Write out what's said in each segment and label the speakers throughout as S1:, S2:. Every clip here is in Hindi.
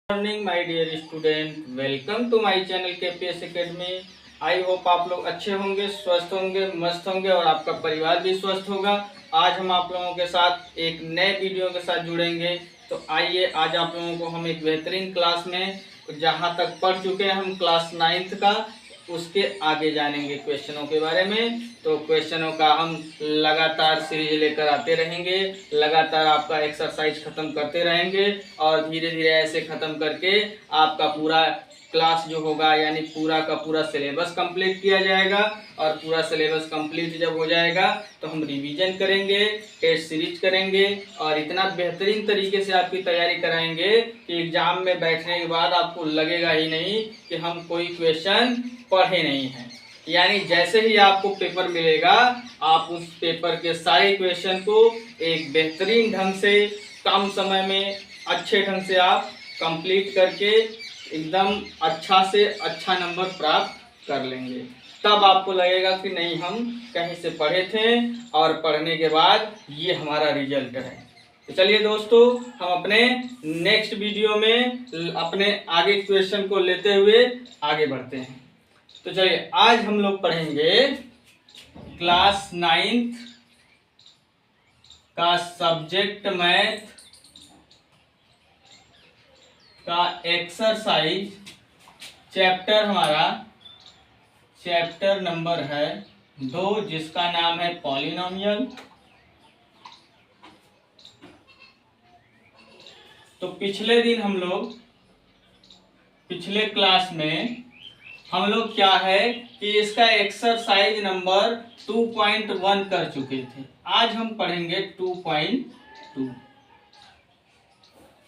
S1: Morning my dear student, welcome to my channel KPS Academy. I hope आप लोग अच्छे होंगे, स्वस्थ होंगे, मस्त होंगे और आपका परिवार भी स्वस्थ होगा। आज हम आप लोगों के साथ एक नए वीडियो के साथ जुड़ेंगे। तो आइए, आज आप लोगों को हम एक बेहतरीन क्लास में जहां तक पढ़ चुके हैं हम क्लास 9th का, उसके आगे जानेंगे क्वेश्चनों के बारे में। तो क्वेश्चनों का हम लगातार सीरीज लेकर आते रहेंगे, लगातार आपका एक्सरसाइज खत्म करते रहेंगे और धीरे धीरे ऐसे खत्म करके आपका पूरा क्लास जो होगा यानी पूरा का पूरा सिलेबस कंप्लीट किया जाएगा। और पूरा सिलेबस कंप्लीट जब हो जाएगा तो हम रिवीजन करेंगे, टेस्ट सीरीज करेंगे और इतना बेहतरीन तरीके से आपकी तैयारी कराएंगे कि एग्जाम में बैठने के बाद आपको लगेगा ही नहीं कि हम कोई क्वेश्चन पढ़े नहीं हैं। यानी जैसे ही आपको पेपर मिलेगा, आप उस पेपर के सारे क्वेश्चन को एक बेहतरीन ढंग से कम समय में अच्छे ढंग से आप कंप्लीट करके एकदम अच्छा से अच्छा नंबर प्राप्त कर लेंगे। तब आपको लगेगा कि नहीं, हम कहीं से पढ़े थे और पढ़ने के बाद ये हमारा रिजल्ट है। तो चलिए दोस्तों, हम अपने नेक्स्ट वीडियो में अपने आगे क्वेश्चन को लेते हुए आगे बढ़ते हैं। तो चलिए, आज हम लोग पढ़ेंगे क्लास 9th का सब्जेक्ट मैथ का एक्सरसाइज चैप्टर, हमारा चैप्टर नंबर है 2, जिसका नाम है पॉलिनोमियल। तो पिछले दिन पिछले क्लास में हम लोग क्या है कि इसका एक्सरसाइज नंबर 2.1 कर चुके थे। आज हम पढ़ेंगे 2.2।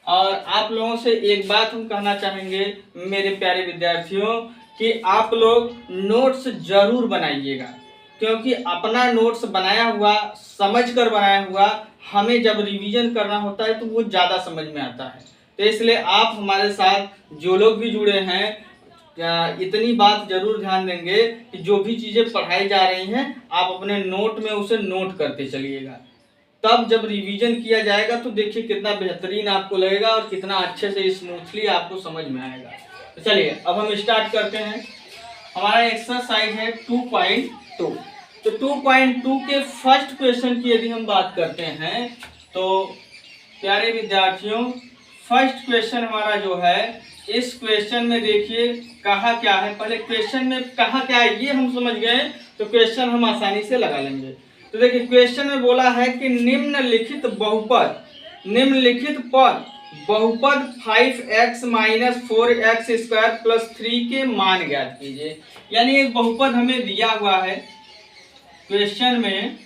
S1: और आप लोगों से एक बात हम कहना चाहेंगे मेरे प्यारे विद्यार्थियों, कि आप लोग नोट्स जरूर बनाइएगा, क्योंकि अपना नोट्स बनाया हुआ, समझकर बनाया हुआ, हमें जब रिवीजन करना होता है तो वो ज़्यादा समझ में आता है। तो इसलिए आप हमारे साथ जो लोग भी जुड़े हैं, इतनी बात जरूर ध्यान देंगे कि जो भी चीज़ें पढ़ाई जा रही हैं आप अपने नोट में उसे नोट करते चलिएगा। तब जब रिवीजन किया जाएगा तो देखिए कितना बेहतरीन आपको लगेगा और कितना अच्छे से स्मूथली आपको समझ में आएगा। तो चलिए, अब हम स्टार्ट करते हैं। हमारा एक्सरसाइज है 2.2। तो 2.2 के फर्स्ट क्वेश्चन की यदि हम बात करते हैं तो प्यारे विद्यार्थियों, फर्स्ट क्वेश्चन हमारा जो है, इस क्वेश्चन में देखिए कहा क्या है। पहले क्वेश्चन में कहा क्या है ये हम समझ गए तो क्वेश्चन हम आसानी से लगा लेंगे। तो देखिए क्वेश्चन में बोला है कि निम्नलिखित पद बहुपद 5x - 4x² + 3 के मान ज्ञात कीजिए। यानी एक बहुपद हमें दिया हुआ है, क्वेश्चन में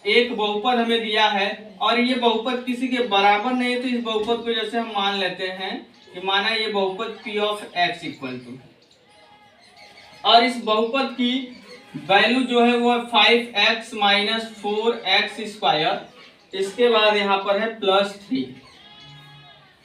S1: एक बहुपद हमें दिया है और ये बहुपद किसी के बराबर नहीं है। तो इस बहुपद को जैसे हम मान लेते हैं कि माना ये बहुपद p of x equal to, और इस बहुपद की वैल्यू जो है वो है 5x - 4x²। इसके बाद यहाँ पर है +3।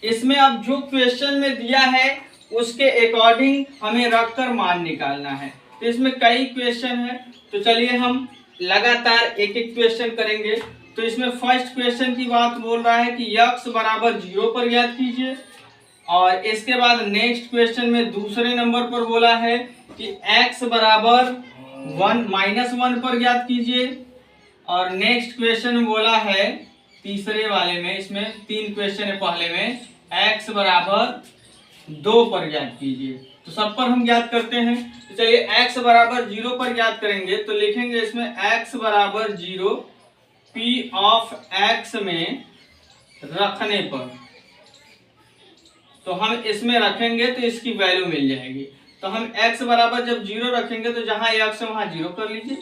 S1: इसमें अब जो क्वेश्चन में दिया है उसके अकॉर्डिंग हमें रखकर मान निकालना है। तो इसमें कई क्वेश्चन है, तो चलिए हम लगातार एक एक क्वेश्चन करेंगे। तो इसमें फर्स्ट क्वेश्चन की बात बोल रहा है कि x बराबर 0 पर ज्ञात कीजिए। और इसके बाद नेक्स्ट क्वेश्चन में दूसरे नंबर पर बोला है कि x बराबर 1 - 1 पर ज्ञात कीजिए। और नेक्स्ट क्वेश्चन में बोला है तीसरे वाले में, इसमें 3 क्वेश्चन है, पहले में x बराबर 2 पर ज्ञात कीजिए। तो सब पर हम ज्ञात करते हैं। तो चलिए x बराबर 0 पर ज्ञात करेंगे तो लिखेंगे इसमें x बराबर 0 p of x में रखने पर, तो हम इसमें रखेंगे तो इसकी वैल्यू मिल जाएगी। तो हम x बराबर जब 0 रखेंगे तो जहां x है वहां 0 कर लीजिए।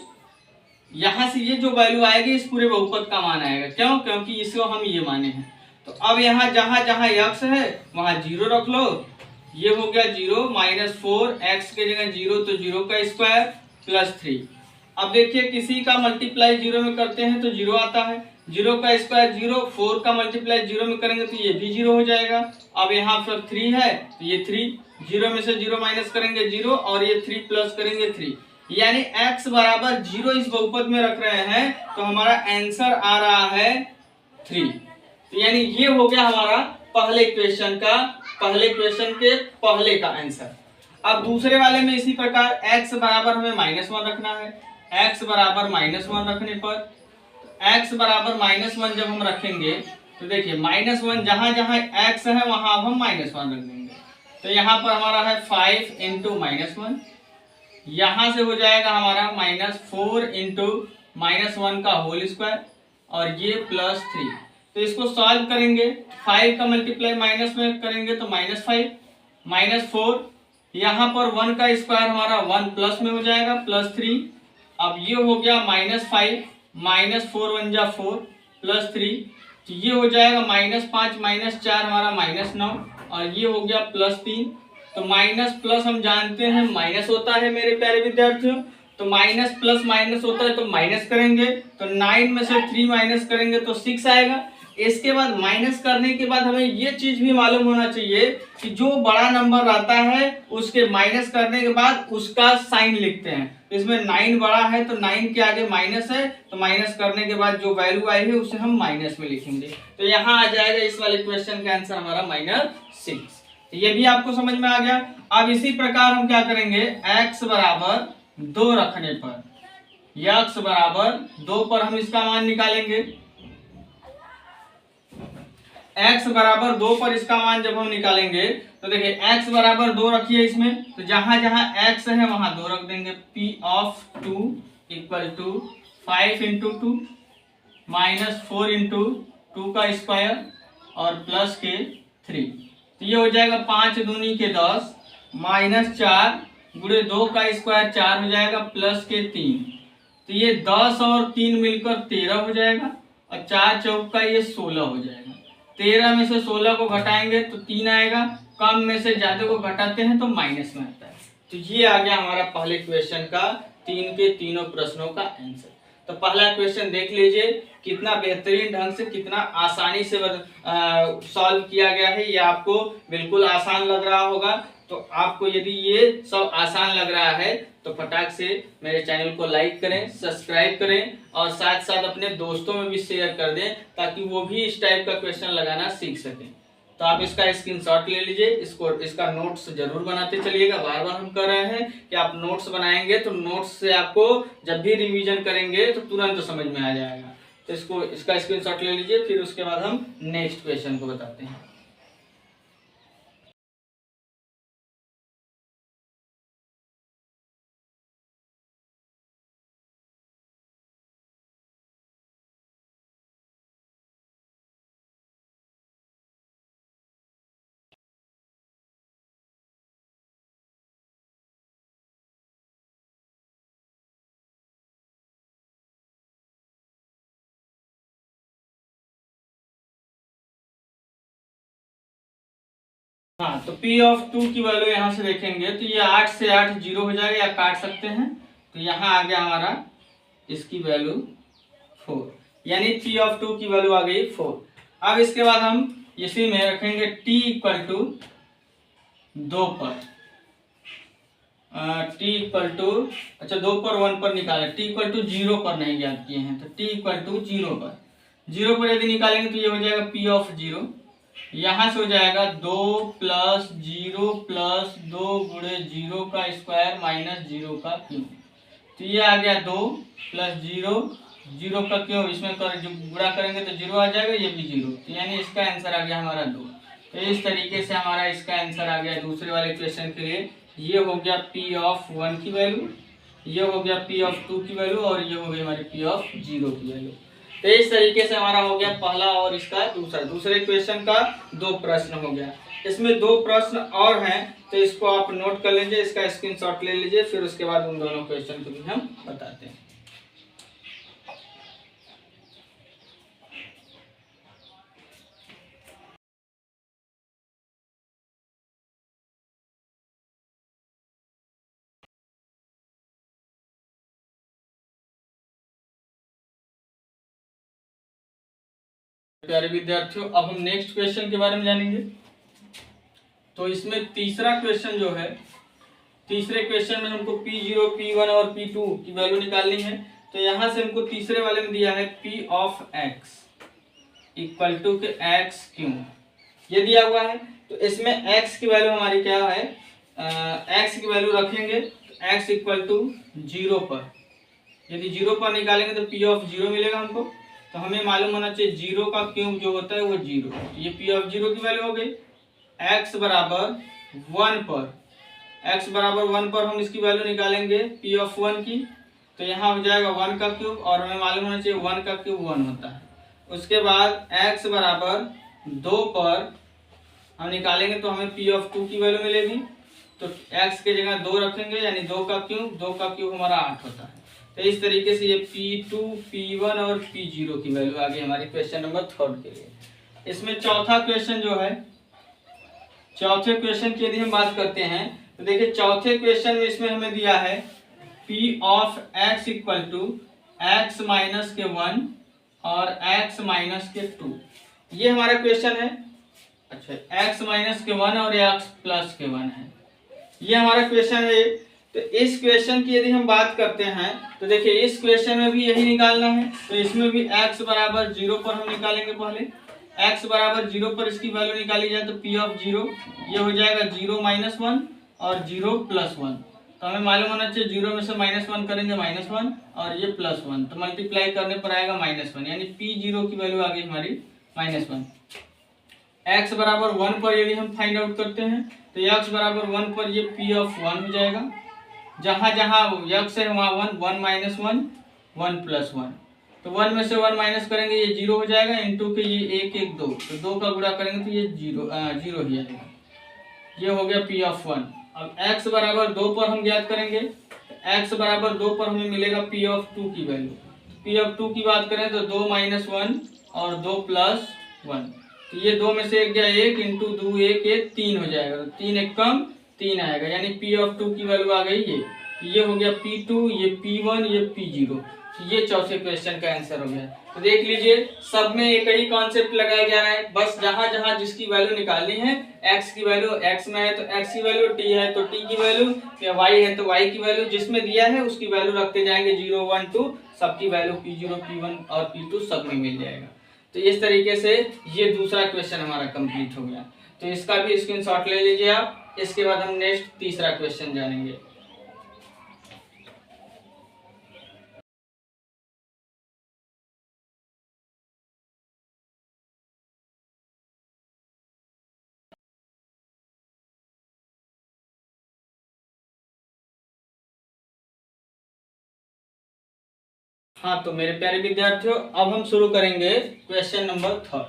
S1: यहां से ये जो वैल्यू आएगी इस पूरे बहुपद का मान आएगा। क्यों? क्योंकि इसको हम ये माने हैं। तो अब यहाँ जहां जहां x है वहां 0 रख लो। ये हो गया 0 - 4x के जगह 0 तो 0 का स्क्वायर +3। अब देखिए किसी का मल्टीप्लाई 0 में करते हैं तो 0 आता है, 0 का स्क्वायर 0, 4 का मल्टीप्लाई 0 में करेंगे तो ये भी 0 हो जाएगा। अब यहाँ पर 3 है तो ये 3, 0 में से 0 माइनस करेंगे 0 और ये 3 प्लस करेंगे 3, यानी x बराबर 0 इस बहुपद में रख रहे हैं तो हमारा आंसर आ रहा है 3। तो यानी ये हो गया हमारा पहले क्वेश्चन का पहले क्वेश्चन के पहले का आंसर। अब दूसरे वाले में इसी प्रकार x बराबर हमें -1 रखना है। x बराबर -1 रखने पर x बराबर -1 जब हम रखेंगे तो देखिए -1 जहां जहां x है वहां अब हम -1 रख देंगे। तो यहाँ पर हमारा है 5 इंटू -1, यहाँ से हो जाएगा हमारा -4 इंटू -1 का होल स्क्वायर और ये +3। तो इसको सॉल्व करेंगे, 5 का मल्टीप्लाई माइनस में करेंगे तो -5 -4, यहाँ पर 1 का स्क्वायर हमारा 1 प्लस में हो जाएगा +3। अब ये हो गया -5 -4 1 जा 4 +3, तो ये हो जाएगा -5 -4 हमारा -9 और ये हो गया +3। तो माइनस प्लस हम जानते हैं माइनस होता है मेरे प्यारे विद्यार्थियों, तो माइनस प्लस माइनस होता है तो माइनस करेंगे, तो 9 में से 3 माइनस करेंगे तो 6 आएगा। इसके बाद माइनस करने के बाद हमें ये चीज भी मालूम होना चाहिए कि जो बड़ा नंबर रहता है उसके माइनस करने के बाद उसका साइन लिखते हैं। इसमें 9 बड़ा है तो 9 के आगे माइनस है, तो माइनस करने के बाद जो वैल्यू आई है उसे हम माइनस में लिखेंगे। तो यहाँ आ जाएगा इस वाले क्वेश्चन का आंसर हमारा -6। ये भी आपको समझ में आ गया। अब इसी प्रकार हम क्या करेंगे, x बराबर 2 रखने पर, x बराबर 2 पर हम इसका मान निकालेंगे। x बराबर 2 पर इसका मान जब हम निकालेंगे तो देखिए x बराबर 2 रखिए इसमें, तो जहां जहां x है वहां 2 रख देंगे। p off 2 equal to 5 into 2 -4 into 2 का स्क्वायर और प्लस के 3। तो ये हो जाएगा 5 दूनी के 10 -4 गुणे 2 का स्क्वायर 4 हो जाएगा प्लस के 3। तो ये 10 और 3 मिलकर 13 हो जाएगा और 4 चौक का ये 16 हो जाएगा। 13 में से 16 को घटाएंगे तो 3 आएगा, कम में से ज्यादा को घटाते हैं तो माइनस में आता है। तो ये आ गया हमारा पहले क्वेश्चन का 3 के तीनों प्रश्नों का आंसर। तो पहला क्वेश्चन देख लीजिए कितना बेहतरीन ढंग से, कितना आसानी से सॉल्व किया गया है। ये आपको बिल्कुल आसान लग रहा होगा, तो आपको यदि ये सब आसान लग रहा है तो फटाक से मेरे चैनल को लाइक करें, सब्सक्राइब करें और साथ साथ अपने दोस्तों में भी शेयर कर दें ताकि वो भी इस टाइप का क्वेश्चन लगाना सीख सकें। तो आप इसका स्क्रीनशॉट ले लीजिए, इसका नोट्स जरूर बनाते चलिएगा। बार बार हम कर रहे हैं कि आप नोट्स बनाएंगे तो नोट्स से आपको जब भी रिवीजन करेंगे तो तुरंत समझ में आ जाएगा। तो इसका स्क्रीनशॉट ले लीजिए, फिर उसके बाद हम नेक्स्ट क्वेश्चन को बताते हैं। हाँ, तो P ऑफ 2 की वैल्यू यहाँ से देखेंगे तो ये 8 से 8 जीरो हो जाएगा या काट सकते हैं। तो यहाँ आ गया हमारा इसकी वैल्यू 4, यानी P ऑफ 2 की वैल्यू आ गई 4। अब इसके बाद हम इसी में रखेंगे t इक्वल टू 2 पर, t इक्वल टू, अच्छा 2 पर 1 पर निकालें, t इक्वल टू 0 पर नहीं ज्ञात किए हैं, तो t इक्वल टू 0 पर, 0 पर यदि निकालेंगे तो ये हो जाएगा P ऑफ 0, यहाँ से हो जाएगा 2 प्लस 0 प्लस 2 गुणे 0 का स्क्वायर माइनस 0 का क्यूब। तो ये आ गया 2 प्लस 0 0 का क्यूब, इसमें जो गुणा करेंगे तो 0 आ जाएगा, ये भी 0, तो यानी इसका आंसर आ गया हमारा 2। तो इस तरीके से हमारा इसका आंसर आ गया दूसरे वाले क्वेश्चन के लिए। ये हो गया P ऑफ 1 की वैल्यू, ये हो गया P ऑफ 2 की वैल्यू और ये हो गई हमारी P ऑफ 0 की वैल्यू। तो इस तरीके से हमारा हो गया पहला और इसका दूसरे क्वेश्चन का 2 प्रश्न हो गया। इसमें 2 प्रश्न और हैं तो इसको आप नोट कर लीजिए, इसका स्क्रीनशॉट ले लीजिए, फिर उसके बाद उन दोनों क्वेश्चन को भी हम बताते हैं। प्यारे विद्यार्थियों, अब हम नेक्स्ट क्वेश्चन के बारे में जानेंगे। तो इसमें तीसरा क्वेश्चन जो है, तीसरे क्वेश्चन में हमको P0, P1 और P2 की वैल्यू निकालनी है। तो यहाँ से हमको तीसरे वाले में दिया है P off x equal to के x क्यूब। ये दिया हुआ है। तो इसमें x की वैल्यू हमारी क्या है, x की वैल्यू रखेंगे तो x इक्वल टू 0 पर, यदि 0 पर निकालेंगे तो p ऑफ 0 मिलेगा हमको। तो हमें मालूम होना चाहिए 0 का क्यूब जो होता है वो 0, तो ये p ऑफ 0 की वैल्यू हो गई। x बराबर 1 पर, x बराबर 1 पर हम इसकी वैल्यू निकालेंगे p ऑफ 1 की, तो यहाँ हो जाएगा 1 का क्यूब, और हमें मालूम होना चाहिए 1 का क्यूब 1 होता है। उसके बाद x बराबर 2 पर हम निकालेंगे तो हमें p ऑफ 2 की वैल्यू मिलेगी। तो x के जगह 2 रखेंगे, यानी 2 का क्यूब हमारा 8 होता है। तो इस तरीके से ये p2, p1 और p0 की वैल्यू आ गई हमारी क्वेश्चन नंबर 3 के लिए। इसमें चौथा क्वेश्चन जो है, चौथे क्वेश्चन की यदि हम बात करते हैं तो देखिए चौथे क्वेश्चन में इसमें हमें दिया है p off x equal to x minus के 1 और x माइनस के 2, ये हमारा क्वेश्चन है। अच्छा, x माइनस के 1 और x प्लस के 1 है, ये हमारा क्वेश्चन है। तो इस क्वेश्चन की यदि हम बात करते हैं तो देखिए इस क्वेश्चन में भी यही निकालना है। तो इसमें भी x बराबर 0 पर हम निकालेंगे। पहले x बराबर 0 पर इसकी वैल्यू निकाली जाए तो p ऑफ 0 ये हो जाएगा 0 माइनस 1 और 0 प्लस 1। तो हमें मालूम होना चाहिए 0 में से -1 करेंगे -1 और ये +1, तो मल्टीप्लाई करने पर आएगा -1, यानी p0 की वैल्यू आ गई हमारी -1। x बराबर 1 पर यदि हम फाइंड आउट करते हैं तो x बराबर 1 पर ये p ऑफ 1 हो जाएगा। जहां जहां x है वहां 1, 1 माइनस 1, 1 प्लस 1, तो 1 में से 1 माइनस करेंगे ये 0 हो जाएगा, इनटू के ये 1 1 2, तो 2 का गुणा करेंगे तो ये 0 ही आएगा। ये हो गया p ऑफ 1। अब x बराबर 2 पर हम ज्ञात करेंगे, x बराबर 2 पर हमें मिलेगा p ऑफ 2 की वैल्यू। p ऑफ 2 की बात करें तो 2 माइनस 1 और 2 प्लस 1, तो ये 2 में से 1 गया 1, इंटू 2 1 1 3 हो जाएगा, तो 3 1 कम 3 आएगा, यानी p ऑफ 2 की वैल्यू आ गई ये हो गया p2, ये p1, ये p0। ये चौथे क्वेश्चन का आंसर हो गया। तो देख लीजिए सब में एक ही कॉन्सेप्ट लगाया जा रहा है, बस जहां जहां जिसकी वैल्यू निकालनी है, x की वैल्यू x में है तो x की वैल्यू, t है तो t की वैल्यू, या y है तो y की वैल्यू, जिसमें दिया है उसकी वैल्यू रखते जाएंगे 0 1 2, सबकी वैल्यू p0 p1 और p2 सब में मिल जाएगा। तो इस तरीके से ये दूसरा क्वेश्चन हमारा कंप्लीट हो गया। तो इसका भी स्क्रीनशॉट ले लीजिए आप। इसके बाद हम नेक्स्ट तीसरा क्वेश्चन जानेंगे। हाँ, तो मेरे प्यारे विद्यार्थियों अब हम शुरू करेंगे क्वेश्चन नंबर 3।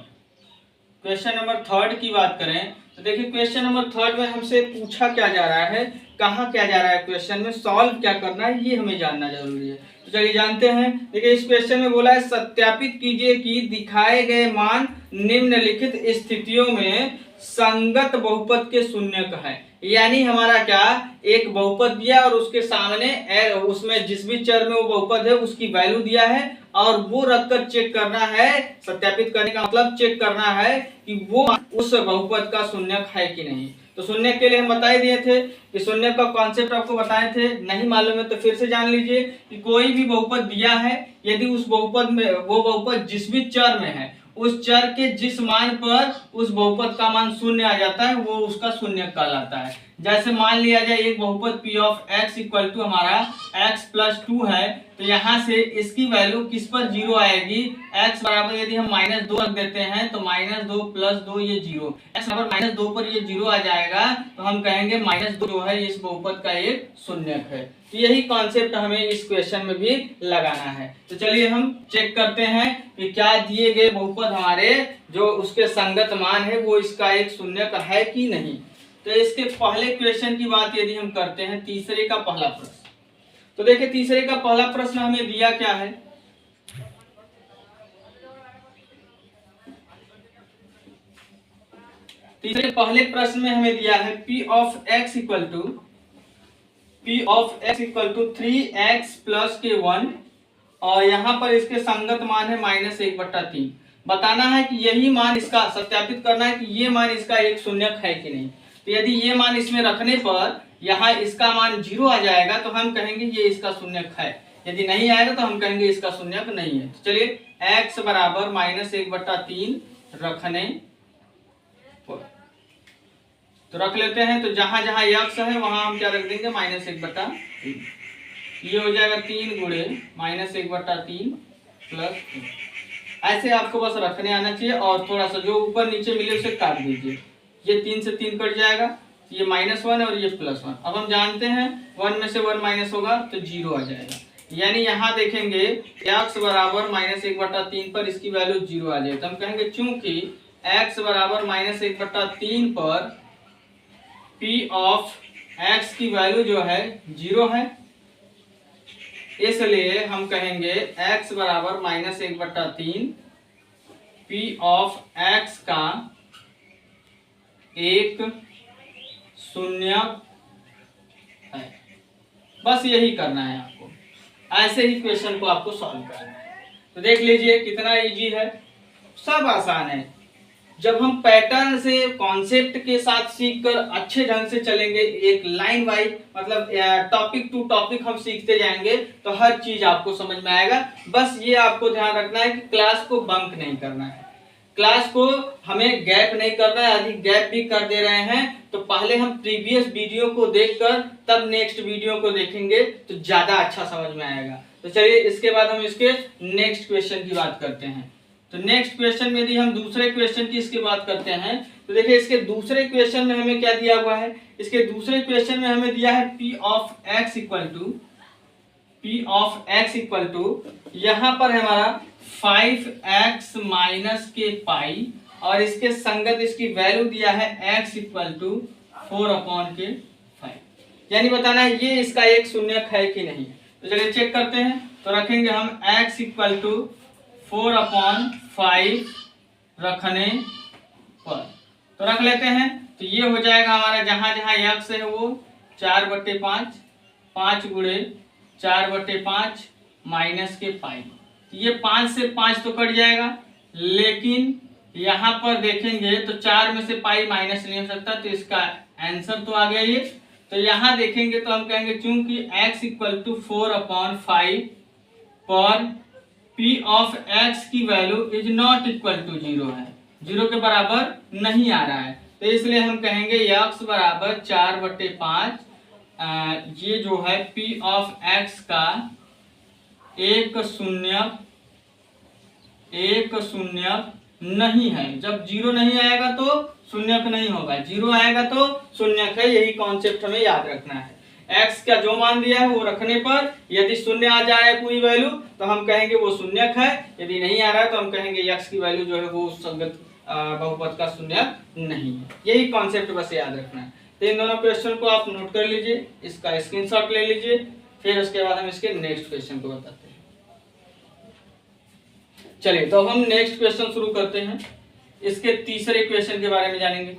S1: क्वेश्चन नंबर 3 की बात करें तो देखिए क्वेश्चन नंबर 3 में हमसे पूछा क्या जा रहा है, कहाँ क्या जा रहा है, क्वेश्चन में सॉल्व क्या करना है, ये हमें जानना जरूरी है। तो चलिए जानते हैं। देखिए इस क्वेश्चन में बोला है सत्यापित कीजिए कि दिखाए गए मान निम्नलिखित स्थितियों में संगत बहुपद के शून्यक है। यानी हमारा क्या, एक बहुपद दिया और उसके सामने उसमें जिस भी चर में वो बहुपद है उसकी वैल्यू दिया है, और वो रखकर चेक करना है। सत्यापित करने का मतलब चेक करना है कि वो उस बहुपद का शून्यक है कि नहीं। तो शून्यक के लिए हम बता दिए थे कि शून्यक का कॉन्सेप्ट आपको बताए थे, नहीं मालूम है तो फिर से जान लीजिए कि कोई भी बहुपद दिया है, यदि उस बहुपद में वो बहुपद जिस भी चर में है उस चर के जिस मान पर उस बहुपद का मान शून्य आ जाता है वो उसका शून्यक कहलाता है। जैसे मान लिया जाए एक बहुपद p off x equal to हमारा x प्लस 2 है, तो यहाँ से इसकी वैल्यू किस पर 0 आएगी, x बराबर यदि हम -2 रख देते हैं तो -2 प्लस 2 ये 0, x बराबर -2 पर ये 0 आ जाएगा, तो हम कहेंगे -2 जो है इस बहुपद का एक शून्यक है। तो यही कॉन्सेप्ट हमें इस क्वेश्चन में भी लगाना है। तो चलिए हम चेक करते हैं कि क्या दिए गए बहुपद हमारे जो उसके संगत मान है वो इसका एक शून्यक है कि नहीं। तो इसके पहले क्वेश्चन की बात यदि हम करते हैं, तीसरे का पहला प्रश्न, तो देखिए तीसरे का पहला प्रश्न हमें दिया क्या है, तीसरे पहले प्रश्न में हमें दिया है p off x equal to 3x plus के 1, और यहाँ पर इसके संगत मान है -1/3। बताना है कि यही मान इसका, सत्यापित करना है कि ये मान इसका एक शून्यक है कि नहीं। तो यदि ये मान इसमें रखने पर यहाँ इसका मान 0 आ जाएगा तो हम कहेंगे ये इसका शून्यक है, यदि नहीं आएगा तो हम कहेंगे इसका शून्यक नहीं है। तो चलिए x बराबर -1/3 रखने पर, तो रख लेते हैं। तो जहां जहां x है वहां हम क्या रख देंगे, -1/3। ये हो जाएगा 3 गुणे -1/3 प्लस 3। ऐसे आपको बस रखने आना चाहिए, और थोड़ा सा जो ऊपर नीचे मिले उसे काट दीजिए। ये 3 से 3 कट जाएगा, ये -1 और ये +1। अब हम जानते हैं 1 में से 1 माइनस होगा तो 0 आ जाएगा। यानी यहाँ देखेंगे x बराबर -1/3 पर इसकी वैल्यू 0 आ जाएगी। तो हम कहेंगे चूंकि x बराबर -1/3 पर p ऑफ x की वैल्यू जो है 0 है, इसलिए हम कहेंगे x बराबर -1/3 p ऑफ x का एक शून्य है। बस यही करना है आपको, ऐसे ही क्वेश्चन को आपको सॉल्व करना है। तो देख लीजिए कितना इजी है, सब आसान है। जब हम पैटर्न से कॉन्सेप्ट के साथ सीखकर अच्छे ढंग से चलेंगे, एक लाइन वाइज मतलब टॉपिक टू टॉपिक हम सीखते जाएंगे, तो हर चीज आपको समझ में आएगा। बस ये आपको ध्यान रखना है कि क्लास को बंक नहीं करना है, क्लास को हमें गैप नहीं करना है। यदि गैप भी कर दे रहे हैं तो पहले हम प्रीवियस वीडियो को देखकर तब नेक्स्ट वीडियो को देखेंगे तो ज्यादा अच्छा समझ में आएगा। तो चलिए इसके बाद हम इसके नेक्स्ट क्वेश्चन की बात करते हैं। तो नेक्स्ट क्वेश्चन में यदि हम दूसरे क्वेश्चन की इसकी बात करते हैं तो देखिए इसके दूसरे क्वेश्चन में हमें क्या दिया हुआ है। इसके दूसरे क्वेश्चन में हमें दिया है p off x equal to यहाँ पर हमारा 5x माइनस के पाई, और इसके संगत इसकी वैल्यू दिया है x इक्वल टू 4/5। यानी बताना है ये इसका एक शून्यक है कि नहीं। तो चलिए चेक करते हैं। तो रखेंगे हम x इक्वल टू 4/5 रखने पर, तो रख लेते हैं। तो ये हो जाएगा हमारा जहां जहां x है वो 4/5, 5 गुणे 4/5 माइनस के पाई। ये 5 से 5 तो कट जाएगा, लेकिन यहाँ पर देखेंगे तो 4 में से पाई माइनस नहीं हो सकता, तो इसका आंसर तो आ गया ये। तो यहाँ देखेंगे तो हम कहेंगे चूंकि x इक्वल टू 4/5 पर p ऑफ x की value is not equal to 0 है, 0 के बराबर नहीं आ रहा है, तो इसलिए हम कहेंगे x बराबर 4/5 ये जो है p ऑफ x का एक शून्य नहीं है। जब 0 नहीं आएगा तो शून्यक नहीं होगा, 0 आएगा तो शून्यक है। यही कॉन्सेप्ट हमें याद रखना है। x का जो मान दिया है वो रखने पर यदि शून्य आ जा रहा है पूरी वैल्यू तो हम कहेंगे वो शून्यक है, यदि नहीं आ रहा है तो हम कहेंगे x की वैल्यू जो है वो संगत बहुपद का शून्यक नहीं है। यही कॉन्सेप्ट बस याद रखना है। तो इन दोनों क्वेश्चन को आप नोट कर लीजिए, इसका स्क्रीनशॉट ले लीजिए, फिर उसके बाद हम इसके नेक्स्ट क्वेश्चन को बताते हैं। चलिए तो अब हम नेक्स्ट क्वेश्चन शुरू करते हैं। इसके तीसरे क्वेश्चन के बारे में जानेंगे।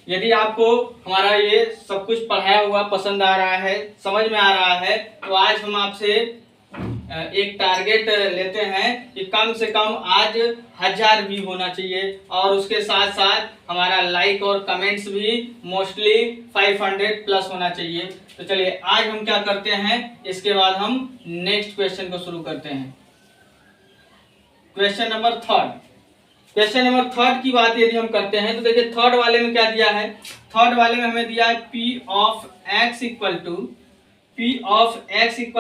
S1: यदि आपको हमारा ये सब कुछ पढ़ाया हुआ पसंद आ रहा है, समझ में आ रहा है, तो आज हम आपसे एक टारगेट लेते हैं कि कम से कम आज 1000 व्यू होना चाहिए, और उसके साथ साथ हमारा लाइक और कमेंट्स भी मोस्टली 500 प्लस होना चाहिए। तो चलिए आज हम क्या करते हैं, इसके बाद हम नेक्स्ट क्वेश्चन को शुरू करते हैं। क्वेश्चन नंबर थर्ड की बात यदि हम करते हैं तो देखिए थर्ड वाले में क्या दिया है। थर्ड वाले में हमें दिया है p off x equal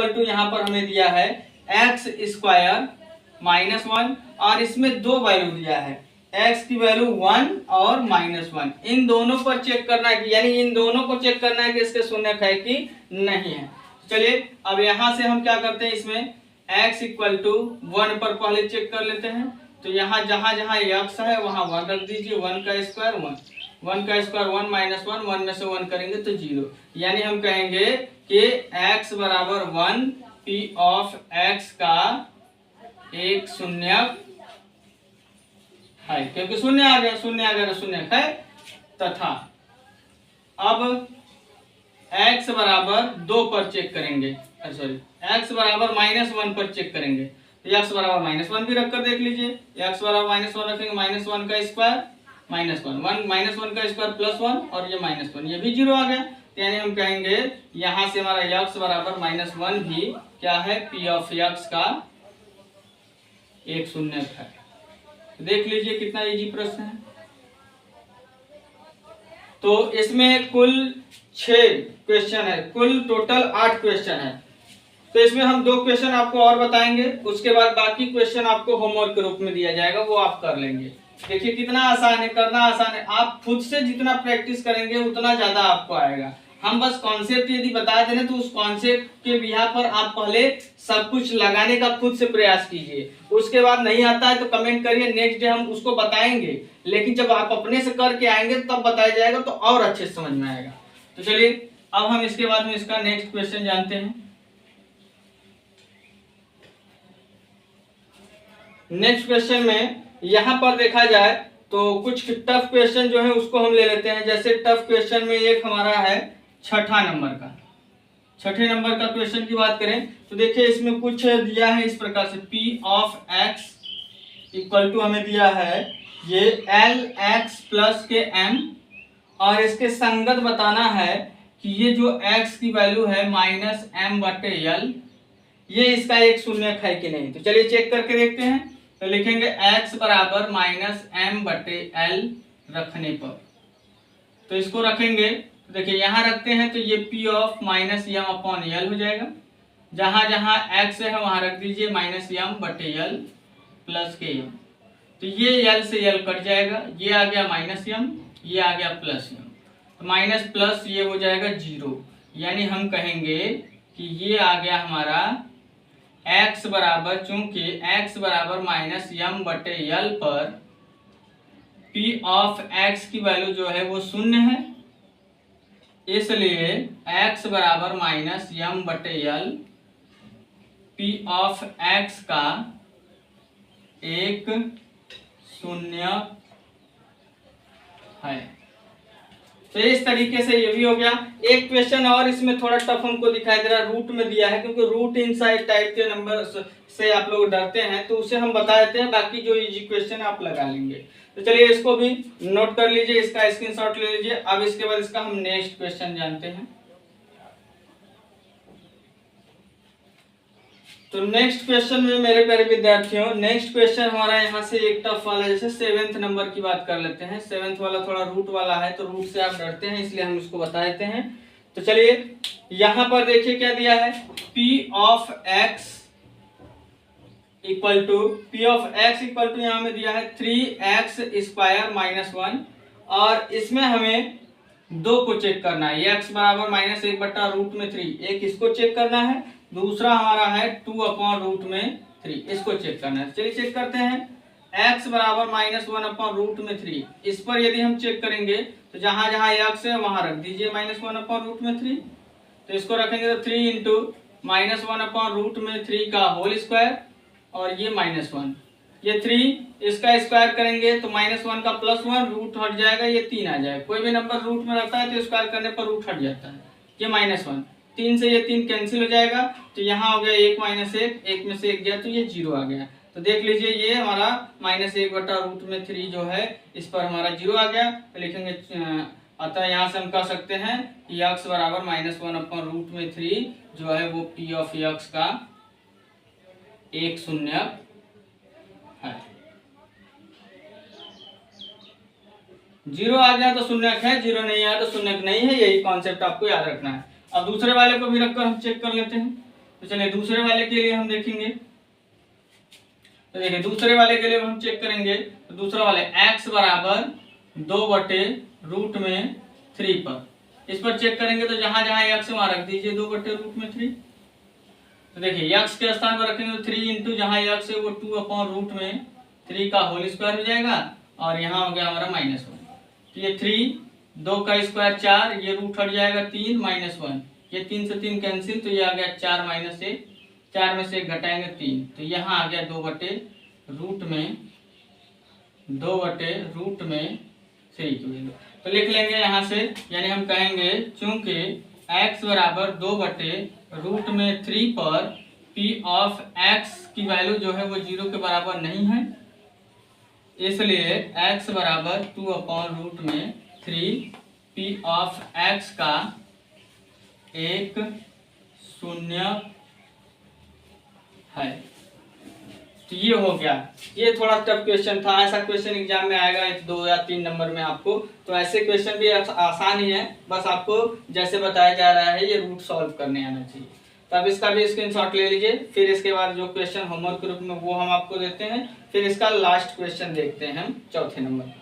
S1: to यहाँ पर हमें दिया है x स्क्वायर -1, और इसमें दो वैल्यू दिया है, x की वैल्यू 1 और -1। इन दोनों पर चेक करना है कि यानी इन दोनों को चेक करना है कि इसके शून्यक है कि नहीं है। चलिए अब यहाँ से हम क्या करते हैं, इसमें x इक्वल टू 1 पर पहले चेक कर लेते हैं। तो यहाँ जहां जहां x है वहां 1 रख दीजिए, 1 का स्क्वायर 1 का स्क्वायर 1 माइनस 1, 1 में से 1 करेंगे तो 0। यानी हम कहेंगे कि x बराबर 1 p ऑफ x का एक शून्यक है, क्योंकि शून्य आ गया तो शून्यक है। तथा अब x बराबर 2 पर चेक करेंगे, सॉरी x बराबर -1 पर चेक करेंगे। तो x बराबर -1 भी रखकर देख लीजिए। x बराबर -1 रखेंगे, -1 का स्क्वायर -1, 1 -1 का स्क्वायर +1 और ये -1, ये भी 0 आ गया। यानी हम कहेंगे यहाँ से हमारा x बराबर -1 भी क्या है, p ऑफ x का एक शून्यक है। देख लीजिए कितना इजी प्रश्न है। तो इसमें कुल 6 क्वेश्चन है, कुल टोटल 8 क्वेश्चन है। तो इसमें हम 2 क्वेश्चन आपको और बताएंगे, उसके बाद बाकी क्वेश्चन आपको होमवर्क के रूप में दिया जाएगा, वो आप कर लेंगे। देखिए कितना आसान है, करना आसान है। आप खुद से जितना प्रैक्टिस करेंगे उतना ज्यादा आपको आएगा। हम बस कॉन्सेप्ट यदि बता दें तो उस कॉन्सेप्ट के बिहार पर आप पहले सब कुछ लगाने का खुद से प्रयास कीजिए। उसके बाद नहीं आता है तो कमेंट करिए, नेक्स्ट डे हम उसको बताएंगे। लेकिन जब आप अपने से करके आएंगे तब बताया जाएगा तो और अच्छे से समझ में आएगा। तो चलिए अब हम इसके बाद में इसका नेक्स्ट क्वेश्चन जानते हैं। नेक्स्ट क्वेश्चन में यहाँ पर देखा जाए तो कुछ टफ क्वेश्चन जो है उसको हम ले लेते हैं। जैसे टफ क्वेश्चन में एक हमारा है 6ठा नंबर का, 6ठे नंबर का क्वेश्चन की बात करें तो देखिए इसमें कुछ दिया है इस प्रकार से, p off x equal to हमें दिया है ये lx प्लस के m, और इसके संगत बताना है कि ये जो x की वैल्यू है -m/l, ये इसका एक शून्यक है कि नहीं। तो चलिए चेक करके देखते हैं। तो लिखेंगे x बराबर -m/l रखने पर, तो इसको रखेंगे तो देखिए यहाँ रखते हैं तो ये p ऑफ -m/l हो जाएगा। जहां जहां x है वहां रख दीजिए -m/l प्लस के m, तो ये l से l कट जाएगा, ये आ गया -m, ये आ गया +m, तो माइनस प्लस ये हो जाएगा 0। यानी हम कहेंगे कि ये आ गया हमारा x बराबर, चूंकि x बराबर -m/l पर p ऑफ x की वैल्यू जो है वो 0 है, इसलिए x बराबर -m/l p ऑफ x का एक शून्यक है। तो इस तरीके से ये भी हो गया। एक क्वेश्चन और इसमें थोड़ा टफ हमको दिखाई दे रहा है, रूट में दिया है, क्योंकि रूट इनसाइड टाइप के नंबर से आप लोग डरते हैं तो उसे हम बता देते हैं, बाकी जो इजी क्वेश्चन आप लगा लेंगे। तो चलिए इसको भी नोट कर लीजिए, इसका स्क्रीनशॉट ले लीजिए। अब इसके बाद इसका हम नेक्स्ट क्वेश्चन जानते हैं। तो नेक्स्ट क्वेश्चन में मेरे प्यारे विद्यार्थियों, नेक्स्ट क्वेश्चन हमारा यहाँ से एक टफ वाला, जैसे 7th नंबर की बात कर लेते हैं। 7th वाला थोड़ा रूट वाला है, तो रूट से आप डरते हैं इसलिए हम इसको बता देते हैं। तो चलिए यहाँ पर देखिए क्या दिया है, p off x equal to यहाँ में दिया है 3x² -1, और इसमें हमें 2 को चेक करना है। x बराबर -1/√3, एक इसको चेक करना है, दूसरा हमारा है 2/√3, इसको चेक करना है। चलिए चेक करते हैं। x बराबर -1/√3, इस पर यदि हम चेक करेंगे तो जहां जहां x है वहां रख दीजिए -1/√3, तो इसको रखेंगे तो 3 इंटू -1/√3 का होल स्क्वायर, और ये -1, ये 3 इसका स्क्वायर करेंगे तो -1 का +1, रूट हट जाएगा, ये 3 आ जाएगा। कोई भी नंबर रूट में रहता है तो स्क्वायर करने पर रूट हट जाता है। ये -1, 3 से ये 3 कैंसिल हो जाएगा, तो यहाँ हो गया 1 -1, 1 में से 1 गया तो ये 0 आ गया। तो देख लीजिए ये हमारा -1/√3 जो है इस पर हमारा 0 आ गया। तो लिखेंगे अतः यहाँ से हम कह सकते हैं कि x बराबर -1/√3 जो है वो p ऑफ x का एक शून्यक है। 0 आ गया तो शून्यक है, 0 नहीं आया तो शून्यक नहीं है, यही कॉन्सेप्ट आपको याद रखना है। अब दूसरे वाले को भी रखकर हम चेक कर लेते हैं। तो चलिए दूसरे वाले के लिए हम देखेंगे। तो देखिए दूसरे वाले के लिए हम चेक करेंगे तो दूसरा वाले x बराबर 2/√3 पर, इस पर चेक करेंगे तो जहां जहां x वहां रख दीजिए 2/√3। तो देखिए x के स्थान पर रखेंगे तो 3 इंटू जहां x है वो 2/√3 का होल स्क्वायर हो जाएगा, और यहाँ हो गया हमारा -1। तो ये 3, 2 का स्क्वायर 4, ये रूट हट जाएगा 3 -1, ये 3 से 3 कैंसिल, तो ये आ गया 4 - 1, 4 में से 1 घटाएंगे 3, तो यहाँ आ गया 2/√3। तो लिख लेंगे यहाँ से, यानी हम कहेंगे चूंकि x बराबर 2/√3 पर p ऑफ x की वैल्यू जो है वो 0 के बराबर नहीं है, इसलिए x बराबर 2/√3 p ऑफ x का एक शून्य है। तो ये हो गया। ये थोड़ा टफ क्वेश्चन था, ऐसा क्वेश्चन एग्जाम में आएगा 2 या 3 नंबर में आपको। तो ऐसे क्वेश्चन भी आसान ही है, बस आपको जैसे बताया जा रहा है ये रूट सॉल्व करने आना चाहिए। तो अब इसका भी स्क्रीनशॉट ले लीजिए। फिर इसके बाद जो क्वेश्चन होमवर्क ग्रुप में वो हम आपको देते हैं। फिर इसका लास्ट क्वेश्चन देखते हैं हम चौथे नंबर।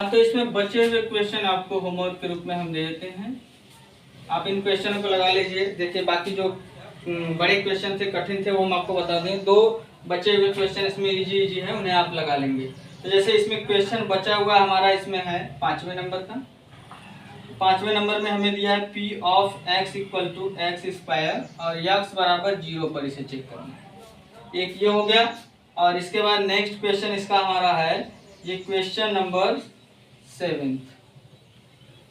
S1: तो इसमें बचे हुए क्वेश्चन आपको होमवर्क के रूप में हम दे देते हैं। आप इन क्वेश्चनों को लगा लीजिए। देखिए बाकी जो बड़े क्वेश्चन थे, कठिन थे, वो हम आपको बता दें। 2 बचे हुए क्वेश्चन इसमें इजी है, उन्हें आप लगा लेंगे। तो जैसे इसमें क्वेश्चन बचा हुआ हमारा इसमें है 5वें नंबर का। 5वें नंबर में हमें दिया है p off x equal to x square और x बराबर 0 पर इसे चेक करना है। एक ये हो गया। और इसके बाद नेक्स्ट क्वेश्चन इसका हमारा है ये क्वेश्चन नंबर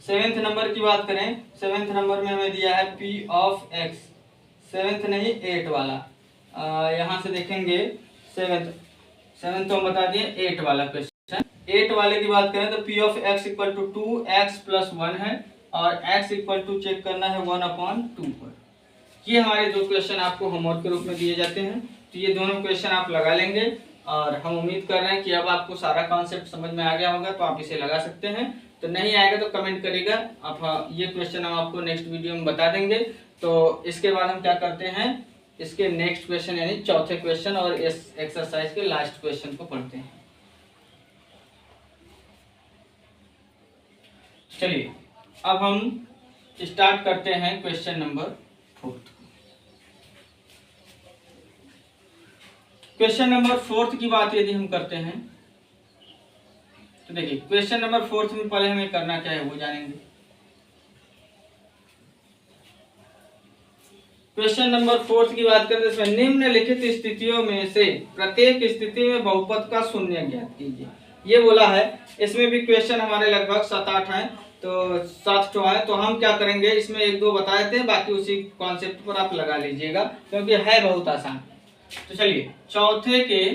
S1: 7th नंबर की बात करें। 7th नंबर में हमें दिया है p ऑफ x, 7th नहीं 8 वाला। यहाँ से देखेंगे 7th तो हम बता दिए। 8 वाला क्वेश्चन, 8 वाले की बात करें तो p off x equal to 2x plus 1 है और x इक्वल टू चेक करना है 1/2 पर। ये हमारे 2 क्वेश्चन आपको होमवर्क के रूप में दिए जाते हैं। तो ये दोनों क्वेश्चन आप लगा लेंगे और हम उम्मीद कर रहे हैं कि अब आपको सारा कॉन्सेप्ट समझ में आ गया होगा। तो आप इसे लगा सकते हैं। तो नहीं आएगा तो कमेंट करिएगा आप। ये क्वेश्चन हम आपको नेक्स्ट वीडियो में बता देंगे। तो इसके बाद हम क्या करते हैं, इसके नेक्स्ट क्वेश्चन यानी चौथे क्वेश्चन और इस एक्सरसाइज के लास्ट क्वेश्चन को पढ़ते हैं। चलिए अब हम स्टार्ट करते हैं क्वेश्चन नंबर 4। क्वेश्चन नंबर 4 की बात यदि हम करते हैं तो देखिए क्वेश्चन नंबर 4 में पहले हमें करना क्या है वो जानेंगे। क्वेश्चन नंबर 4 की बात करें तो इसमें निम्नलिखित स्थितियों में से प्रत्येक स्थिति में बहुपद का शून्य ज्ञात कीजिए। ये बोला है। इसमें भी क्वेश्चन हमारे लगभग 7-8 हैं, तो 7 ठो है। तो हम क्या करेंगे, इसमें 1-2 बता देते हैं, बाकी उसी कॉन्सेप्ट पर आप लगा लीजिएगा क्योंकि है बहुत आसान। तो चलिए चौथे के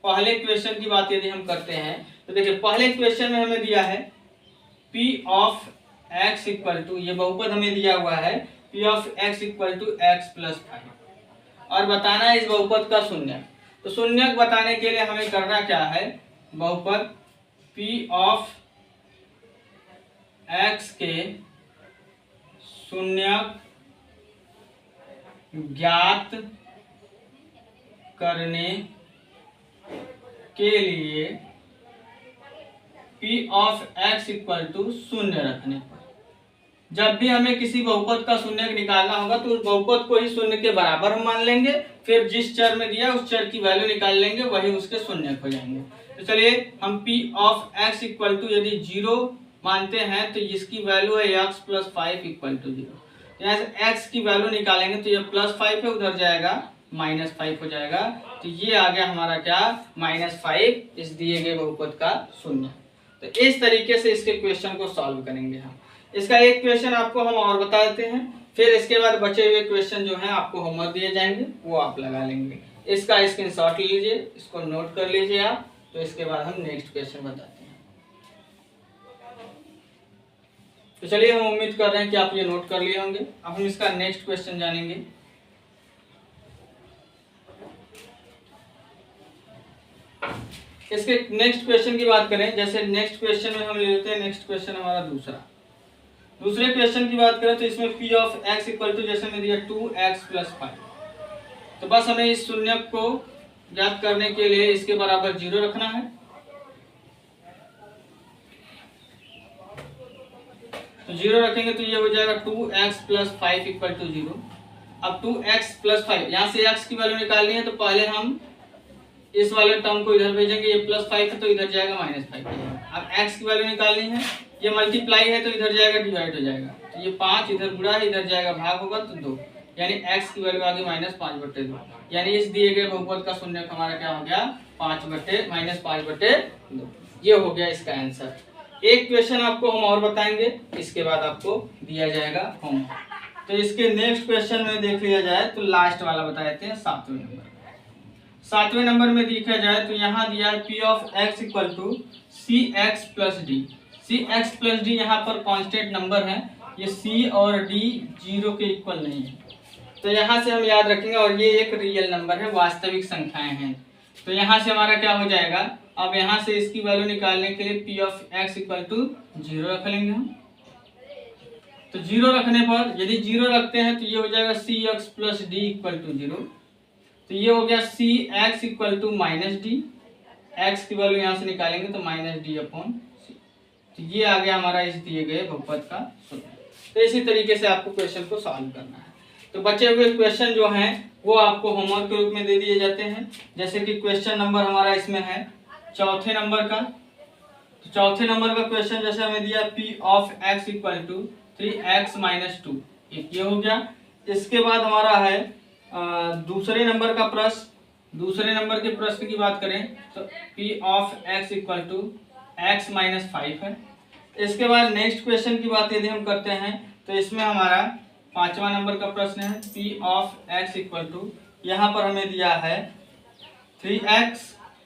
S1: पहले क्वेश्चन की बात यदि हम करते हैं तो देखिए पहले क्वेश्चन में हमें दिया है p off x equal to, ये बहुपद हमें दिया हुआ है p off x equal to x plus 5 और बताना है इस बहुपद का शून्य। तो शून्य बताने के लिए हमें करना क्या है, बहुपद p ऑफ x के शून्य ज्ञात करने के लिए p off x equal to शून्य रखने पर, जब भी हमें किसी बहुपद का शून्य निकालना होगा तो उस बहुपद को ही शून्य के बराबर हम मान लेंगे। फिर जिस चर में दिया उस चर की वैल्यू निकाल लेंगे, वही उसके शून्य हो जाएंगे। तो चलिए हम p off x equal to यदि 0 मानते हैं तो इसकी वैल्यू है x प्लस 5 इक्वल टू 0। यहाँ से x की वैल्यू निकालेंगे तो ये +5 है, उधर जाएगा -5 हो जाएगा। तो ये आ गया हमारा क्या, -5 इस दिए गए बहुपद का शून्य। तो इस तरीके से इसके क्वेश्चन को सॉल्व करेंगे हम। इसका एक क्वेश्चन आपको हम और बता देते हैं, फिर इसके बाद बचे हुए क्वेश्चन जो हैं आपको होमवर्क दिए जाएंगे, वो आप लगा लेंगे। इसका स्क्रीनशॉट लीजिए, इसको नोट कर लीजिए आप। तो इसके बाद हम नेक्स्ट क्वेश्चन बताते हैं। तो चलिए हम उम्मीद कर रहे हैं कि आप ये नोट कर लिए होंगे। अब हम इसका नेक्स्ट क्वेश्चन जानेंगे। इसके नेक्स्ट क्वेश्चन की बात करें, जैसे नेक्स्ट क्वेश्चन में हम ले लेते हैं, नेक्स्ट क्वेश्चन हमारा दूसरे क्वेश्चन की बात करें तो इसमें p off x equal to जैसे में दिया 2x प्लस 5। तो बस हमें इस शून्य को ज्ञात करने के लिए इसके बराबर 0 रखना है। तो 0 रखेंगे तो ये हो जाएगा 2x प्लस 5 इक्वल टू 0। अब 2x प्लस 5, यहाँ से x की वैल्यू निकालनी है तो पहले हम इस वाले टर्म को इधर भेजेंगे। ये +5 है तो इधर जाएगा -5 हो जाएगा। अब x की वैल्यू निकालनी है, ये मल्टीप्लाई है तो इधर जाएगा डिवाइड हो जाएगा। तो ये 5 इधर गुणा है, इधर जाएगा भाग होगा तो 2, यानी x की वैल्यू आ गई -5/2। यानी इस दिए गए बहुपद का शून्य हमारा क्या हो गया, -5/2। ये हो गया इसका आंसर। एक क्वेश्चन आपको हम और बताएंगे, इसके बाद आपको दिया जाएगा होमवर्क। तो इसके नेक्स्ट क्वेश्चन में देख लिया जाए तो लास्ट वाला बता देते हैं 7वें नंबर। 7वें नंबर में देखा जाए तो यहाँ दिया है P off x equal to CX plus d. CX plus d यहाँ पर कांस्टेंट नंबर है, ये C और D 0 के इक्वल नहीं है, तो यहाँ से हम याद रखेंगे। और ये एक रियल नंबर है, वास्तविक संख्याएं हैं, तो यहाँ से हमारा क्या हो जाएगा, अब यहाँ से इसकी वैल्यू निकालने के लिए P off x equal to 0 रख लेंगे हम। तो 0 रखने पर यदि 0 रखते हैं तो ये हो जाएगा CX plus d equal to 0। तो ये हो गया CX equal to -d, x की वैल्यू यहाँ से निकालेंगे तो -d/c। तो ये आ गया हमारा इस दिए गए बहुपद का सूत्र। तो इसी तरीके से आपको क्वेश्चन को सॉल्व करना है। तो बचे हुए क्वेश्चन जो हैं वो आपको होमवर्क के रूप में दे दिए जाते हैं। जैसे कि क्वेश्चन नंबर हमारा इसमें है 4थे नंबर का। तो 4थे नंबर का क्वेश्चन जैसे हमें दिया P off x equal to 3x - 2, एक ये हो गया। इसके बाद हमारा है दूसरे नंबर का प्रश्न। दूसरे नंबर के प्रश्न की बात करें तो P off x equal to x - 5 है। इसके बाद नेक्स्ट क्वेश्चन की बात यदि हम करते हैं तो इसमें हमारा 5वां नंबर का प्रश्न है P off x equal to, यहाँ पर हमें दिया है 3x।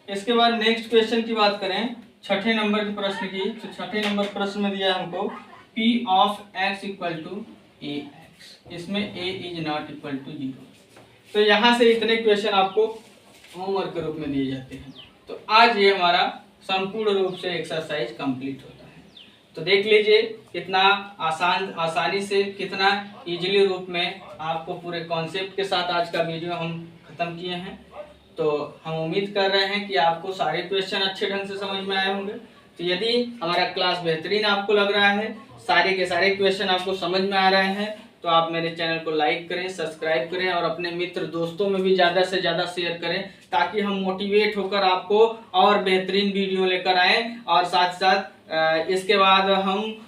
S1: इसके बाद नेक्स्ट क्वेश्चन की बात करें 6ठे नंबर के प्रश्न की, तो 6ठे नंबर प्रश्न में दिया है हमको P off x equal to ax, इसमें a is not equal to 0। तो यहाँ से इतने क्वेश्चन आपको होमवर्क के रूप में दिए जाते हैं। तो आज ये हमारा संपूर्ण रूप से एक्सरसाइज कंप्लीट होता है। तो देख लीजिए कितना आसानी से, कितना इजीली रूप में आपको पूरे कॉन्सेप्ट के साथ आज का वीडियो हम खत्म किए हैं। तो हम उम्मीद कर रहे हैं कि आपको सारे क्वेश्चन अच्छे ढंग से समझ में आए होंगे। तो यदि हमारा क्लास बेहतरीन आपको लग रहा है, सारे के सारे क्वेश्चन आपको समझ में आ रहे हैं, तो आप मेरे चैनल को लाइक करें, सब्सक्राइब करें और अपने मित्र दोस्तों में भी ज़्यादा से ज़्यादा शेयर करें, ताकि हम मोटिवेट होकर आपको और बेहतरीन वीडियो लेकर आएँ। और साथ साथ इसके बाद हम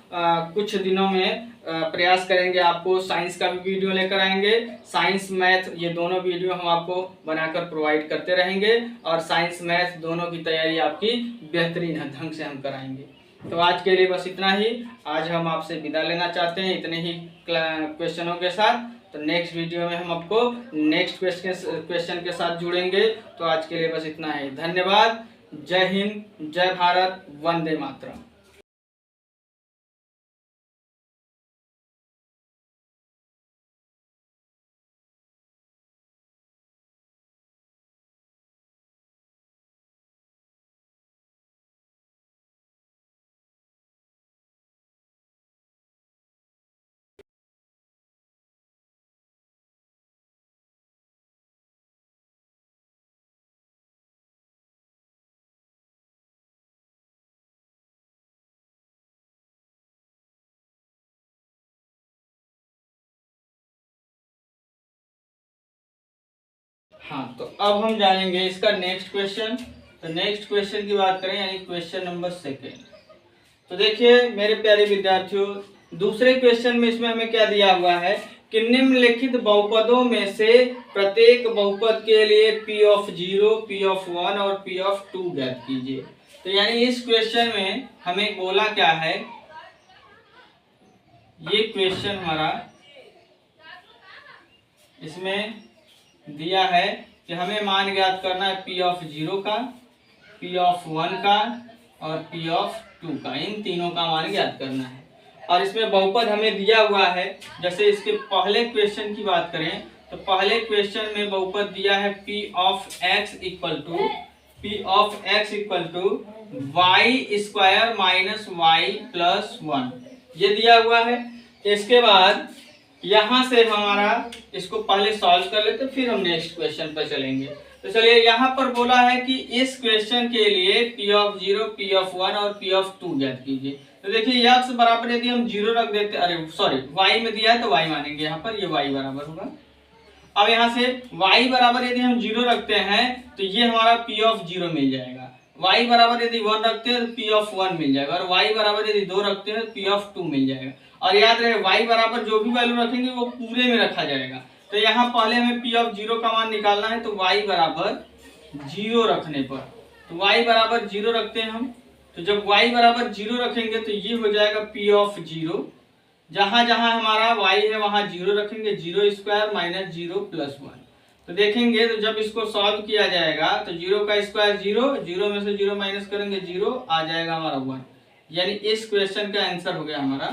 S1: कुछ दिनों में प्रयास करेंगे, आपको साइंस का भी वीडियो लेकर आएंगे। साइंस मैथ ये दोनों वीडियो हम आपको बनाकर प्रोवाइड करते रहेंगे और साइंस मैथ दोनों की तैयारी आपकी बेहतरीन ढंग से हम कराएंगे। तो आज के लिए बस इतना ही। आज हम आपसे विदा लेना चाहते हैं इतने ही क्वेश्चनों के साथ। तो नेक्स्ट वीडियो में हम आपको नेक्स्ट क्वेश्चन के साथ जुड़ेंगे। तो आज के लिए बस इतना ही। धन्यवाद। जय हिंद, जय भारत, वंदे मातरम। हाँ, तो अब हम जानेंगे इसका नेक्स्ट क्वेश्चन। तो नेक्स्ट क्वेश्चन की बात करें यानी क्वेश्चन नंबर 2। तो देखिए मेरे प्यारे विद्यार्थियों, दूसरे क्वेश्चन में इसमें हमें क्या दिया हुआ है कि निम्नलिखित बहुपदों में से प्रत्येक बहुपद के लिए P ऑफ 0, P ऑफ 1 और P ऑफ 2 ज्ञात कीजिए। तो यानी इस क्वेश्चन में हमें बोला क्या है, ये क्वेश्चन हमारा इसमें दिया है कि हमें मान ज्ञात करना है P ऑफ 0 का, P ऑफ 1 का और P ऑफ 2 का, इन तीनों का मान ज्ञात करना है। और इसमें बहुपद हमें दिया हुआ है। जैसे इसके पहले क्वेश्चन की बात करें तो पहले क्वेश्चन में बहुपद दिया है P off x equal to y square minus y plus 1, ये दिया हुआ है। इसके बाद यहाँ से हमारा इसको पहले सॉल्व कर लेते, फिर हम नेक्स्ट क्वेश्चन पर चलेंगे। तो चलिए यहाँ पर बोला है कि इस क्वेश्चन के लिए P ऑफ 0, P ऑफ 1 और P ऑफ 2 ज्ञात कीजिए। तो देखिए x बराबर यदि हम 0 रख देते, अरे सॉरी y में दिया है तो y मानेंगे, यहाँ पर ये y बराबर होगा। अब यहाँ से y बराबर यदि हम 0 रखते हैं तो ये हमारा P ऑफ 0 मिल जाएगा। y बराबर यदि 1 रखते हैं तो P ऑफ 1 मिल जाएगा और y बराबर यदि 2 रखते हैं तो P ऑफ 2 मिल जाएगा। और याद रहे y बराबर जो भी वैल्यू रखेंगे वो पूरे में रखा जाएगा। तो यहाँ पहले हमें P ऑफ 0 का मान निकालना है, तो y बराबर 0 रखने पर तो y बराबर 0 रखते हैं हम। तो जब y बराबर 0 रखेंगे तो ये हो जाएगा p ऑफ 0। जहां जहां हमारा y है वहां 0 रखेंगे, 0 स्क्वायर माइनस 0 प्लस 1। तो देखेंगे तो जब इसको सॉल्व किया जाएगा तो 0 का स्क्वायर 0, 0 में से 0 माइनस करेंगे 0 आ जाएगा हमारा 1। यानी इस क्वेश्चन का आंसर हो गया हमारा